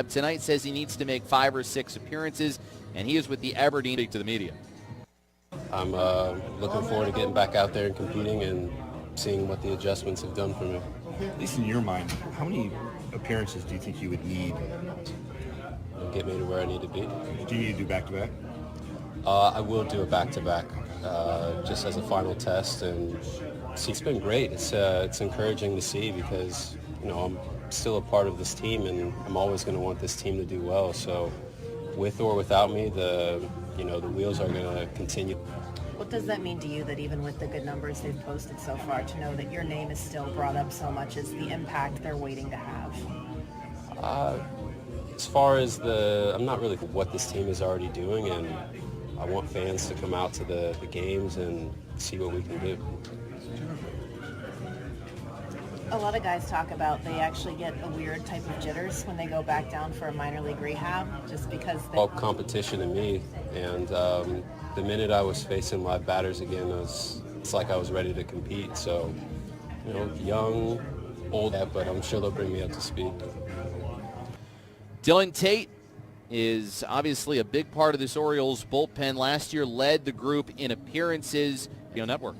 Tonight says he needs to make 5 or 6 appearances, and he is with the Aberdeen. Speak to the media. I'm looking forward to getting back out there and competing and seeing what the adjustments have done for me. At least in your mind, how many appearances do you think you would need? Get me to where I need to be. Do you need to do back-to-back? I will do a back-to-back just as a final test, and it's been great. It's encouraging to see because, I'm still a part of this team, and I'm always going to want this team to do well. So with or without me, the wheels are going to continue. What does that mean to you that even with the good numbers they've posted so far, to know that your name is still brought up so much as the impact they're waiting to have? As far as I'm not really what this team is already doing, and I want fans to come out to the games and see what we can do. A lot of guys talk about they actually get a weird type of jitters when they go back down for a minor league rehab, just because all competition to me, and the minute I was facing live batters again, it's like I was ready to compete. So, young, old, but I'm sure they'll bring me up to speed. Dylan Tate is obviously a big part of this Orioles bullpen. Last year led the group in appearances. Network.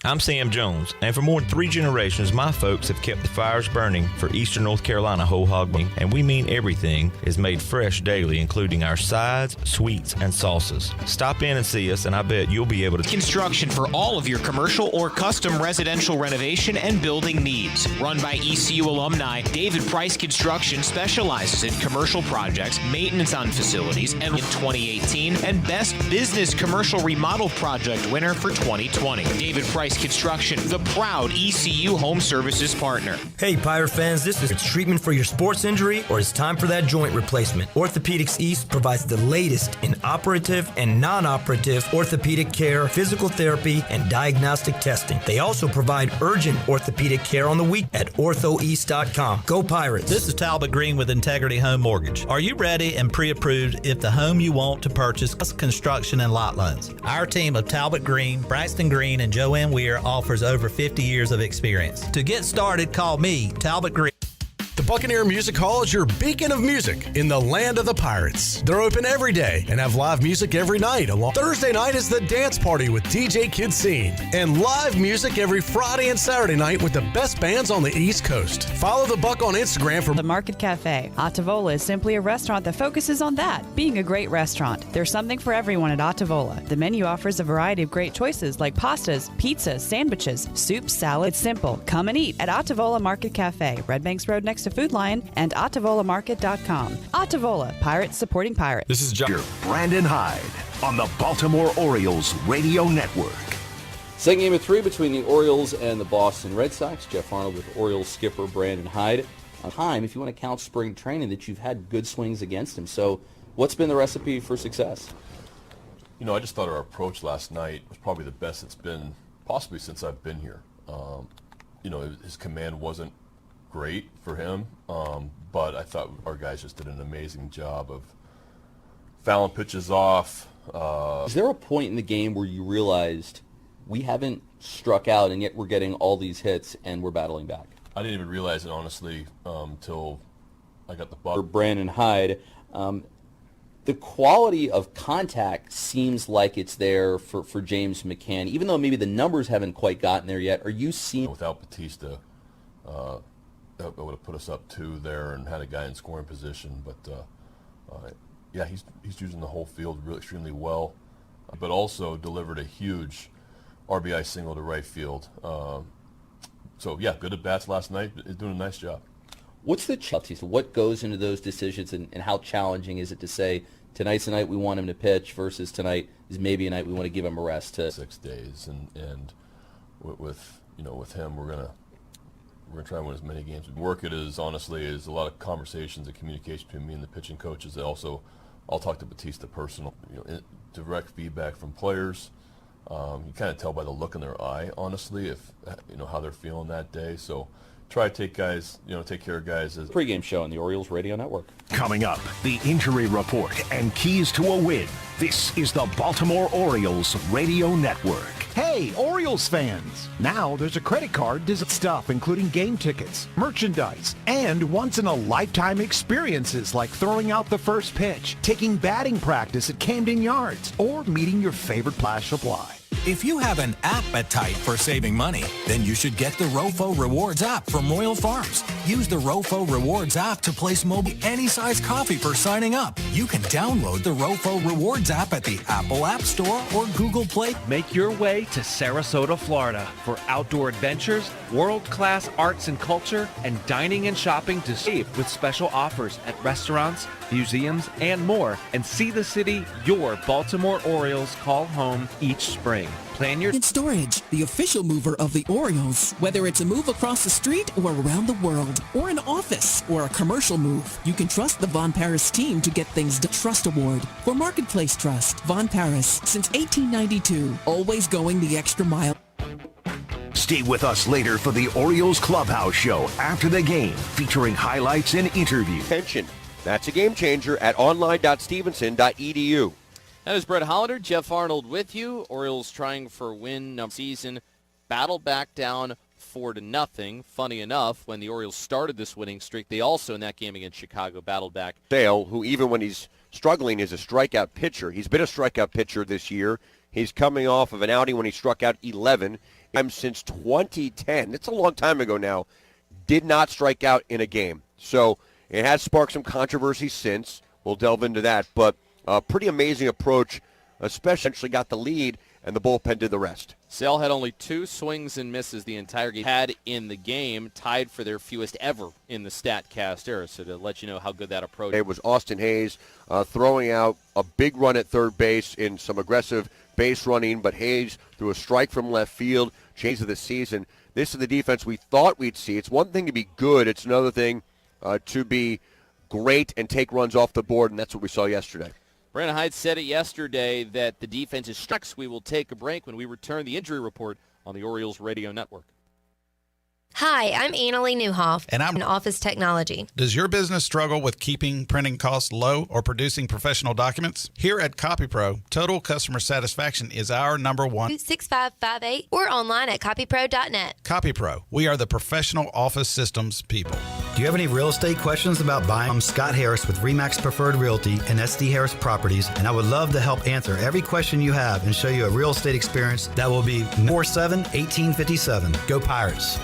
I'm Sam Jones, and for more than 3 generations, my folks have kept the fires burning for Eastern North Carolina whole hog meat, and we mean everything is made fresh daily, including our sides, sweets, and sauces. Stop in and see us, and I bet you'll be able to construction for all of your commercial or custom residential renovation and building needs. Run by ECU alumni, David Price Construction specializes in commercial projects, maintenance on facilities, and in 2018, and Best Business Commercial Remodel Project winner for 2020. David Price Construction, the proud ECU Home Services partner. Hey, Pirate fans, this is treatment for your sports injury, or it's time for that joint replacement. Orthopedics East provides the latest in operative and non-operative orthopedic care, physical therapy, and diagnostic testing. They also provide urgent orthopedic care on the week at orthoeast.com. Go Pirates. This is Talbot Green with Integrity Home Mortgage. Are you ready and pre-approved if the home you want to purchase is construction and lot loans? Our team of Talbot Green, Braxton Green, and Joanne Weir offers over 50 years of experience. To get started, call me, Talbot Green. The Buccaneer Music Hall is your beacon of music in the land of the Pirates. They're open every day and have live music every night. Thursday night is the dance party with DJ Kid Scene, and live music every Friday and Saturday night with the best bands on the East Coast. Follow the Buck on Instagram for The Market Cafe. Ottavola is simply a restaurant that focuses on that, being a great restaurant. There's something for everyone at Ottavola. The menu offers a variety of great choices like pastas, pizzas, sandwiches, soups, salad. It's simple. Come and eat at Ottavola Market Cafe, Red Banks Road next to Food Lion, and OttavolaMarket.com. Ottavola, Pirates supporting Pirates. This is Brandon Hyde on the Baltimore Orioles Radio Network. Second game of 3 between the Orioles and the Boston Red Sox. Jeff Arnold with Orioles skipper Brandon Hyde. On time, if you want to count spring training, that you've had good swings against him. So what's been the recipe for success? I just thought our approach last night was probably the best it's been possibly since I've been here. His command wasn't great for him, but I thought our guys just did an amazing job of fouling pitches off. Is there a point in the game where you realized we haven't struck out and yet we're getting all these hits and we're battling back? I didn't even realize it, honestly, until I got the ball. For Brandon Hyde, the quality of contact seems like it's there for James McCann, even though maybe the numbers haven't quite gotten there yet. Are you seeing... Without Batista, that would have put us up 2 there and had a guy in scoring position. But, he's using the whole field really extremely well, but also delivered a huge RBI single to right field. Good at-bats last night. He's doing a nice job. What's the challenge? What goes into those decisions, and how challenging is it to say, tonight's the night we want him to pitch versus tonight is maybe a night we want to give him a rest? 6 days, and with him, we're gonna try and win as many games. Work it is honestly is a lot of conversations and communication between me and the pitching coaches. Also, I'll talk to Batista personal. Direct feedback from players. You kind of tell by the look in their eye, honestly, if how they're feeling that day. So try to take care of guys. As pregame show on the Orioles Radio Network. Coming up, the injury report and keys to a win. This is the Baltimore Orioles Radio Network. Hey, Hey, Orioles fans! Now there's a credit card to stuff, including game tickets, merchandise, and once-in-a-lifetime experiences like throwing out the first pitch, taking batting practice at Camden Yards, or meeting your favorite Flash Supply. If you have an appetite for saving money, then you should get the ROFO Rewards app from Royal Farms. Use the ROFO Rewards app to place mobile any size coffee for signing up. You can download the ROFO Rewards app at the Apple App Store or Google Play. Make your way to Sarasota, Florida for outdoor adventures, world-class arts and culture, and dining and shopping to save with special offers at restaurants, museums, and more. And see the city your Baltimore Orioles call home each spring. Plan your Storage, the official mover of the Orioles. Whether it's a move across the street or around the world, or an office or a commercial move, you can trust the Von Paris team to get things done. Trust Award for Marketplace Trust. Von Paris, since 1892, always going the extra mile. Stay with us later for the Orioles Clubhouse Show after the game, featuring highlights and interviews. Pension. That's a game changer at online.stevenson.edu. That is Brett Hollander, Jeff Arnold with you. Orioles trying for a win season. Battle back down 4-0. Funny enough, when the Orioles started this winning streak, they also in that game against Chicago battled back. Sale, who even when he's struggling is a strikeout pitcher. He's been a strikeout pitcher this year. He's coming off of an outing when he struck out 11 times since 2010. That's a long time ago now. Did not strike out in a game. So it has sparked some controversy since. We'll delve into that. But a pretty amazing approach, especially got the lead, and the bullpen did the rest. Sale had only 2 swings and misses the entire game had in the game, tied for their fewest ever in the StatCast era. So to let you know how good that approach. It was Austin Hayes throwing out a big run at third base in some aggressive base running, but Hayes threw a strike from left field, change of the season. This is the defense we thought we'd see. It's one thing to be good. It's another thing to be great and take runs off the board, and that's what we saw yesterday. Brandon Hyde said it yesterday that the defense is struck. We will take a break when we return the injury report on the Orioles Radio Network. Hi, I'm Annalie Newhoff, and I'm in Office Technology. Does your business struggle with keeping printing costs low or producing professional documents? Here at CopyPro, total customer satisfaction is our number one. 6558 or online at copypro.net. CopyPro, we are the professional office systems people. Do you have any real estate questions about buying? I'm Scott Harris with RE/MAX Preferred Realty and SD Harris Properties, and I would love to help answer every question you have and show you a real estate experience that will be 47-1857. Go Pirates.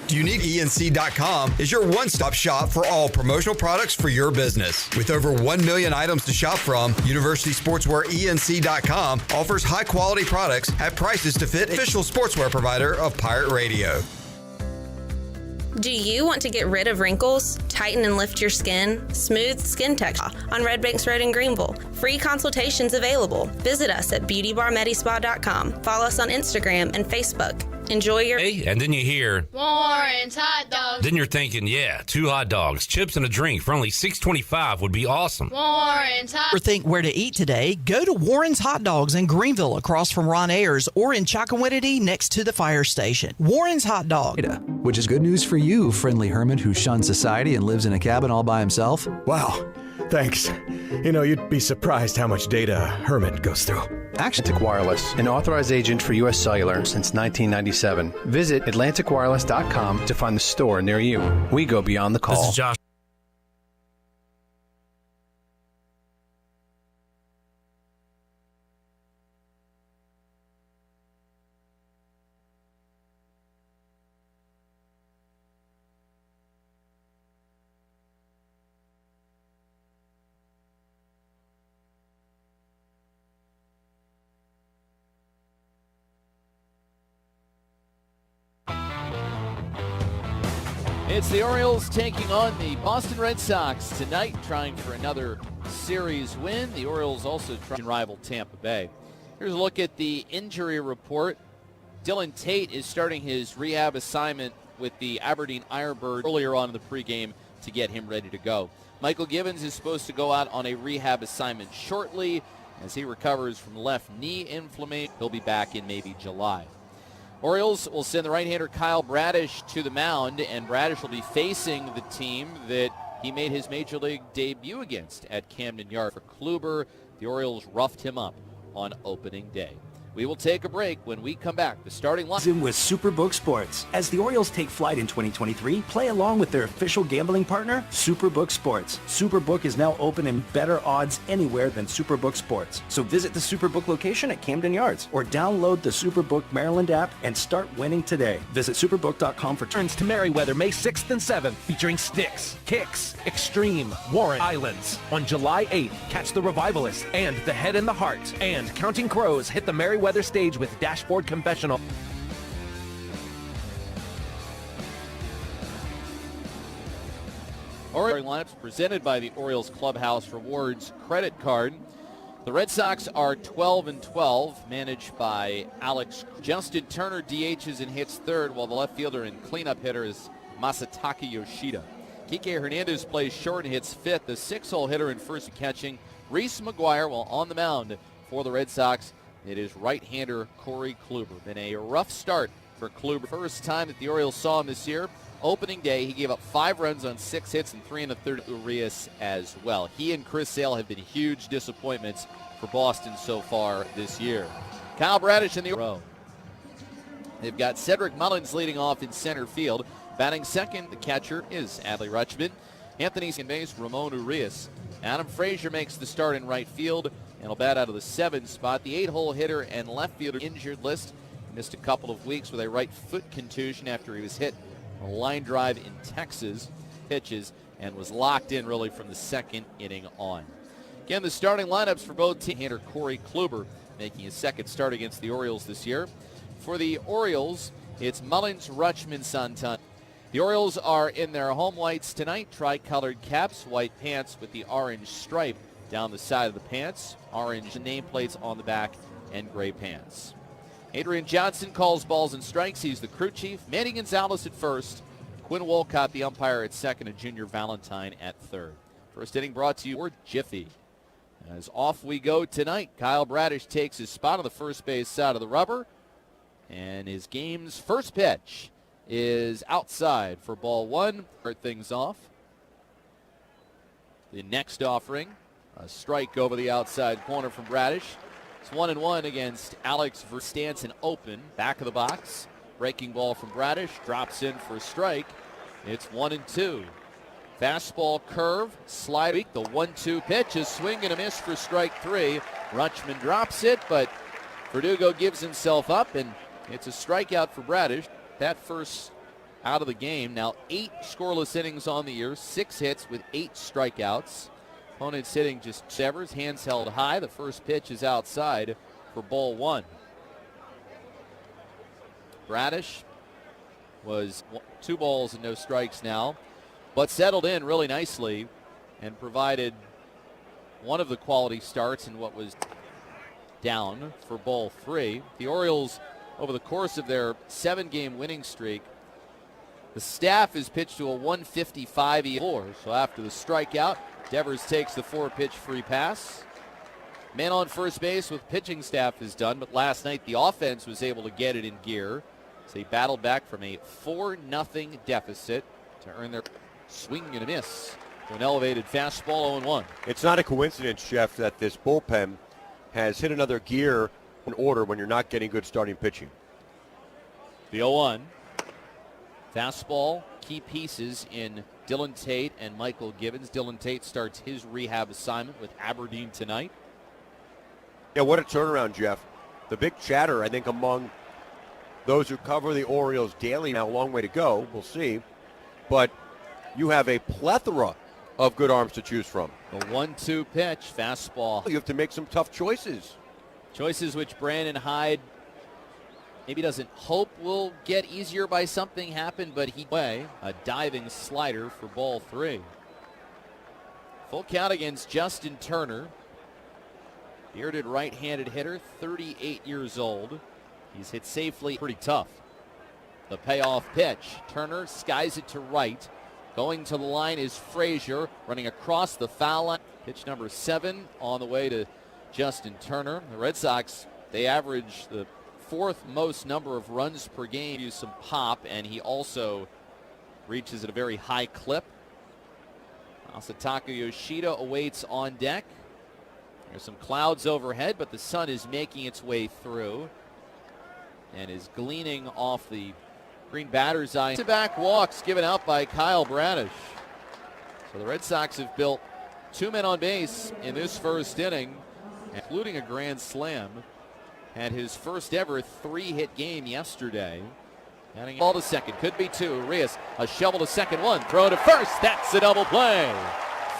UniqueENC.com is your one-stop shop for all promotional products for your business. With over 1 million items to shop from, University Sportswear ENC.com offers high-quality products at prices to fit official sportswear provider of Pirate Radio. Do you want to get rid of wrinkles, tighten and lift your skin, smooth skin texture on Red Banks Road in Greenville? Free consultations available. Visit us at beautybarmedispa.com. Follow us on Instagram and Facebook. Enjoy your... Hey, and then you hear... Warren's Hot Dogs. Then you're thinking, yeah, 2 hot dogs, chips, and a drink for only $6.25 would be awesome. Warren's Hot... Or think where to eat today? Go to Warren's Hot Dogs in Greenville across from Ron Ayers or in Chocowinity next to the fire station. Warren's Hot Dog. Which is good news for you, friendly hermit who shuns society and lives in a cabin all by himself. Wow, thanks. You know, you'd be surprised how much data a hermit goes through. Atlantic Wireless, an authorized agent for U.S. Cellular since 1997. Visit AtlanticWireless.com to find the store near you. We go beyond the call. This is Josh. It's the Orioles taking on the Boston Red Sox tonight, trying for another series win. The Orioles also try to rival Tampa Bay. Here's a look at the injury report. Dylan Tate is starting his rehab assignment with the Aberdeen Ironbirds earlier on in the pregame to get him ready to go. Michael Gibbons is supposed to go out on a rehab assignment shortly as he recovers from left knee inflammation. He'll be back in maybe July. Orioles will send the right-hander Kyle Bradish to the mound, and Bradish will be facing the team that he made his Major League debut against at Camden Yards. For Kluber, the Orioles roughed him up on opening day. We will take a break. When we come back, the starting line with Superbook Sports. As the Orioles take flight in 2023, play along with their official gambling partner, Superbook Sports. Superbook is now open and better odds anywhere than Superbook Sports. So visit the Superbook location at Camden Yards or download the Superbook Maryland app and start winning today. Visit superbook.com for Turns to Merriweather May 6th and 7th, featuring Styx, Kicks, Extreme, Warren Islands. On July 8th, catch the Revivalists and the Head and the Heart. And Counting Crows hit the Merriweather stage with Dashboard Confessional. Orioles lineups presented by the Orioles Clubhouse Rewards credit card. The Red Sox are 12-12, managed by Alex. Justin Turner DHs and hits third, while the left fielder and cleanup hitter is Masataka Yoshida. Kike Hernandez plays short and hits fifth. The 6-hole hitter in first catching Reese McGuire, while on the mound for the Red Sox, it is right-hander Corey Kluber. Been a rough start for Kluber. First time that the Orioles saw him this year. Opening day, he gave up 5 runs on 6 hits and 3 1/3 Urias as well. He and Chris Sale have been huge disappointments for Boston so far this year. Kyle Bradish in the row. They've got Cedric Mullins leading off in center field. Batting second, the catcher is Adley Rutschman. Anthony second base, Ramon Urias. Adam Frazier makes the start in right field and will bat out of the 7 spot. The 8-hole hitter and left fielder injured list. He missed a couple of weeks with a right foot contusion after he was hit on a line drive in Texas pitches and was locked in really from the second inning on. Again, the starting lineups for both teams. Hitter Corey Kluber making his second start against the Orioles this year. For the Orioles, it's Mullins, Rutschman, Santana. The Orioles are in their home whites tonight, tri-colored caps, white pants with the orange stripe down the side of the pants, orange nameplates on the back, and gray pants. Adrian Johnson calls balls and strikes. He's the crew chief. Manny Gonzalez at first. Quinn Wolcott, the umpire, at second, and Junior Valentine at third. First inning brought to you for Jiffy. As off we go tonight, Kyle Bradish takes his spot on the first base side of the rubber, and his game's first pitch is outside for ball 1. Start things off. The next offering, a strike over the outside corner from Bradish. It's 1-1 against Alex Verstansen open. Back of the box. Breaking ball from Bradish. Drops in for a strike. It's 1-2. Fastball curve. Slide. The 1-2 pitch. A swing and a miss for strike 3. Rutschman drops it, but Verdugo gives himself up, and it's a strikeout for Bradish. That first out of the game. Now 8 scoreless innings on the year. 6 hits with 8 strikeouts. Opponent's hitting just severs, hands held high. The first pitch is outside for ball 1. Bradish was 2 balls and no strikes now, but settled in really nicely and provided one of the quality starts in what was down for ball 3. The Orioles, over the course of their 7-game winning streak, the staff has pitched to a 155 ERA. So after the strikeout, Devers takes the 4-pitch free pass. Man on first base with pitching staff is done, but last night the offense was able to get it in gear. So they battled back from a 4-0 deficit to earn their swing and a miss to an elevated fastball 0-1. It's not a coincidence, Jeff, that this bullpen has hit another gear in order when you're not getting good starting pitching. The 0-1. Fastball, key pieces in Dylan Tate and Michael Gibbons. Dylan Tate starts his rehab assignment with Aberdeen tonight. Yeah, what a turnaround, Jeff. The big chatter, I think, among those who cover the Orioles daily now, a long way to go, we'll see. But you have a plethora of good arms to choose from. The 1-2 pitch, fastball. You have to make some tough choices. Choices which Brandon Hyde maybe doesn't hope will get easier by something happen, but he way a diving slider for ball 3. Full count against Justin Turner. Bearded right-handed hitter, 38 years old. He's hit safely, pretty tough. The payoff pitch. Turner skies it to right. Going to the line is Frazier, running across the foul line. Pitch number 7 on the way to Justin Turner. The Red Sox, they average the 4th most number of runs per game. Use some pop, and he also reaches at a very high clip. Masataka Yoshida awaits on deck. There's some clouds overhead, but the sun is making its way through and is gleaning off the green batter's eye. Back walks given out by Kyle Bradish. So the Red Sox have built 2 men on base in this first inning, including a grand slam. Had his first ever 3-hit game yesterday. Adding ball to second, could be 2. Urias, a shovel to second, 1, throw to first. That's a double play.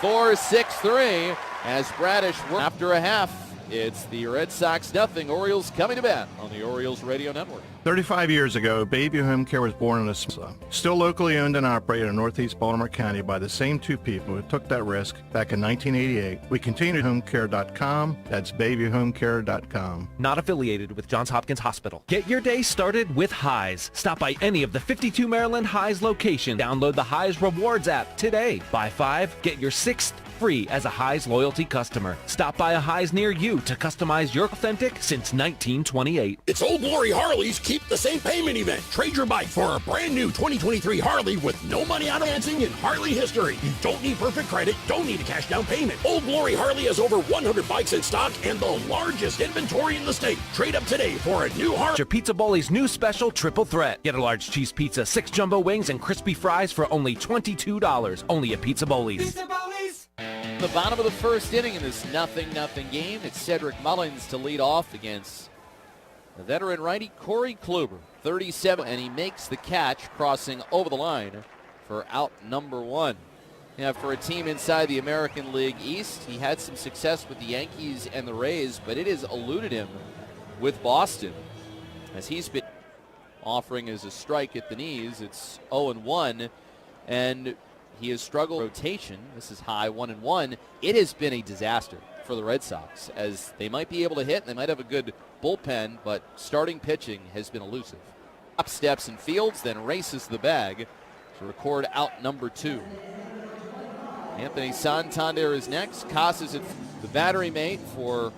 4-6-3 as Bradish works. After a half, it's the Red Sox nothing. Orioles coming to bat on the Orioles Radio Network. 35 years ago, Bayview Home Care was born in Esmasa. Still locally owned and operated in Northeast Baltimore County by the same 2 people who took that risk back in 1988. We continue at homecare.com. That's BayviewHomeCare.com. Not affiliated with Johns Hopkins Hospital. Get your day started with Highs. Stop by any of the 52 Maryland Highs locations. Download the Highs Rewards app today. Buy 5, get your 6th free as a Highs loyalty customer. Stop by a Highs near you to customize your authentic since 1928. It's Old Glory Harley's Keep the Same Payment event. Trade your bike for a brand new 2023 Harley with no money out of financing in Harley history. You don't need perfect credit, don't need a cash down payment. Old Glory Harley has over 100 bikes in stock and the largest inventory in the state. Trade up today for a new Harley. Pizza Bowley's new special triple threat. Get a large cheese pizza, 6 jumbo wings, and crispy fries for only $22. Only at Pizza Bowley's. Pizza Bowley's. The bottom of the first inning in this 0-0 game. It's Cedric Mullins to lead off against the veteran righty Corey Kluber, 37, and he makes the catch, crossing over the line for out number 1. Now, for a team inside the American League East, he had some success with the Yankees and the Rays, but it has eluded him with Boston, as he's been offering as a strike at the knees. It's 0-1, and he has struggled rotation. This is high 1-1. It has been a disaster for the Red Sox, as they might be able to hit and they might have a good bullpen, but starting pitching has been elusive. Up steps and fields, then races the bag to record out number 2. Anthony Santander is next. Casas is the battery mate for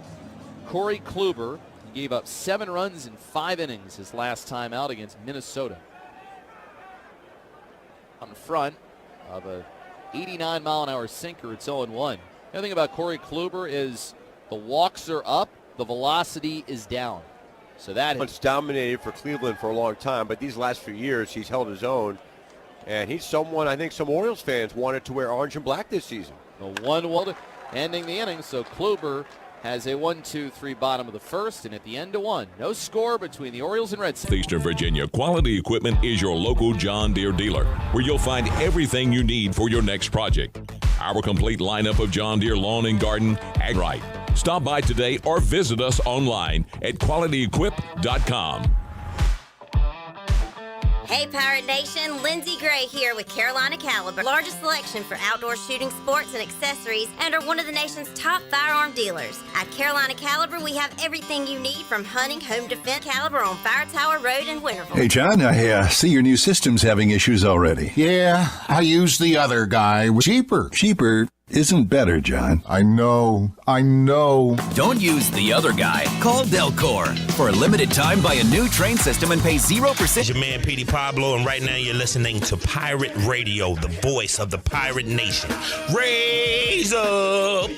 Corey Kluber. He gave up 7 runs in 5 innings his last time out against Minnesota. On the front of a 89-mile-an-hour sinker, it's 0-1. The other thing about Corey Kluber is the walks are up, the velocity is down. So that it's dominated for Cleveland for a long time, but these last few years he's held his own, and he's someone I think some Orioles fans wanted to wear orange and black this season. The 1-1 ending the inning, so Kluber has a 1-2-3 bottom of the first, and at the end of 1. No score between the Orioles and Red Sox. Eastern Virginia Quality Equipment is your local John Deere dealer, where you'll find everything you need for your next project. Our complete lineup of John Deere lawn and garden, Ag-Right. Stop by today or visit us online at qualityequip.com. Hey Pirate Nation, Lindsey Gray here with Carolina Caliber, largest selection for outdoor shooting sports and accessories, and are one of the nation's top firearm dealers. At Carolina Caliber, we have everything you need from hunting, home defense. Caliber on Fire Tower Road in Winterville. Hey John, I see your new system's having issues already. Yeah, I used the other guy. Cheaper. Cheaper isn't better, John. I know. Don't use the other guy. Call Delcor. For a limited time, buy a new train system and pay 0%. It's your man, Petey Pablo, and right now you're listening to Pirate Radio, the voice of the Pirate Nation. Raise up!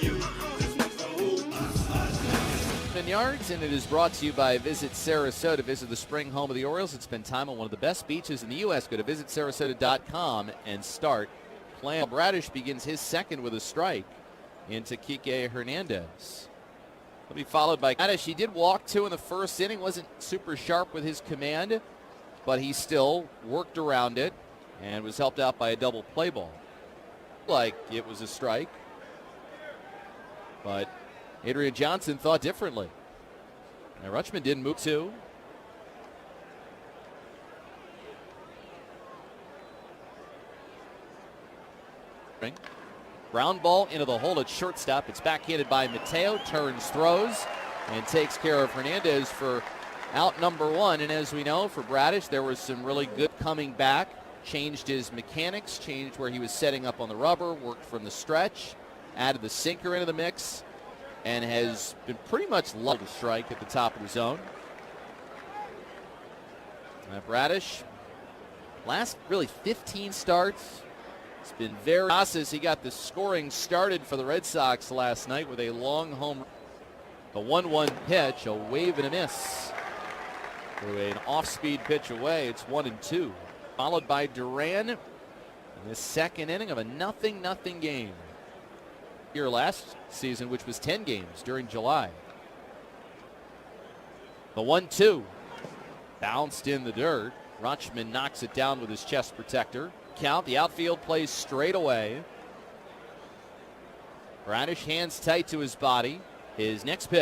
Yards, and it is brought to you by Visit Sarasota. Visit the spring home of the Orioles and spend time on one of the best beaches in the U.S. Go to visitsarasota.com and start playing. Bradish begins his second with a strike into Kike Hernandez. He'll be followed by Bradish. He did walk 2 in the first inning. Wasn't super sharp with his command, but he still worked around it and was helped out by a double play ball. Like it was a strike, but Adrian Johnson thought differently. Now Rutschman didn't move 2. Ground ball into the hole at shortstop. It's backhanded by Mateo. Turns, throws, and takes care of Hernandez for out number 1. And as we know, for Bradish, there was some really good coming back. Changed his mechanics, changed where he was setting up on the rubber, worked from the stretch, added the sinker into the mix, and has been pretty much loved to strike at the top of the zone. Bradish, last really 15 starts, it's been very Casas. He got the scoring started for the Red Sox last night with a long home. The 1-1 pitch, a wave and a miss. Through an off-speed pitch away, it's 1-2. Followed by Duran in the second inning of a 0-0 game. Here last season, which was 10 games during July. The 1-2. Bounced in the dirt. Rutschman knocks it down with his chest protector. Count, the outfield plays straight away. Bradish hands tight to his body. His next pitch.